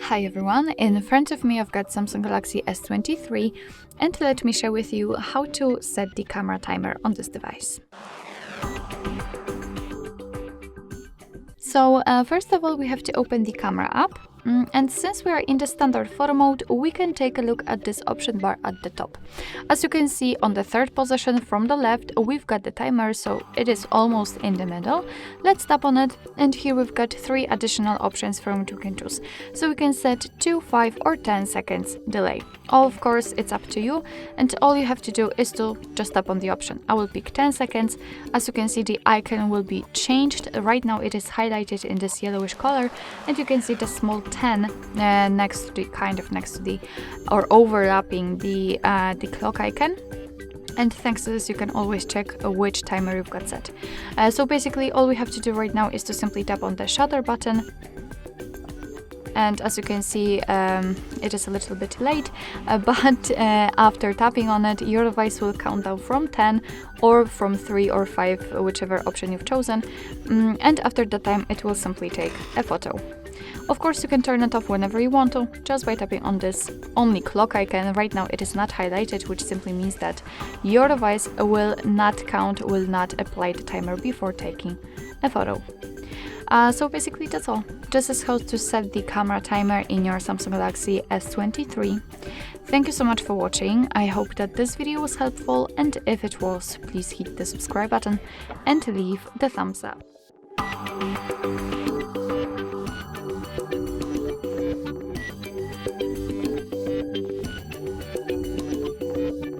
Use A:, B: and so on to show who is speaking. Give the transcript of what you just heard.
A: Hi everyone, in front of me I've got Samsung Galaxy S23 and let me share with you how to set the camera timer on this device. So first of all we have to open the camera app, and since we are in the standard photo mode we can take a look at this option bar at the top. As you can see on the third position from the left we've got the timer, so it is almost in the middle. Let's tap on it and here we've got 3 additional options from which we can choose. So we can set 2, 5 or 10 seconds delay. Of course it's up to you and all you have to do is to just tap on the option. I will pick 10 seconds. As you can see the icon will be changed. Right now it is highlighted in this yellowish color and you can see the small 10 next to the or overlapping the clock icon. And thanks to this you can always check which timer you've got set. So basically all we have to do right now is to simply tap on the shutter button. And as you can see, it is a little bit late, but after tapping on it, your device will count down from 10 or from 3 or 5, whichever option you've chosen. And after that time, it will simply take a photo. Of course, you can turn it off whenever you want to, just by tapping on this only clock icon. Right now, it is not highlighted, which simply means that your device will not count, will not apply the timer before taking a photo. So basically that's all. This is how to set the camera timer in your Samsung Galaxy S23. Thank you so much for watching. I hope that this video was helpful, and if it was, please hit the subscribe button and leave the thumbs up.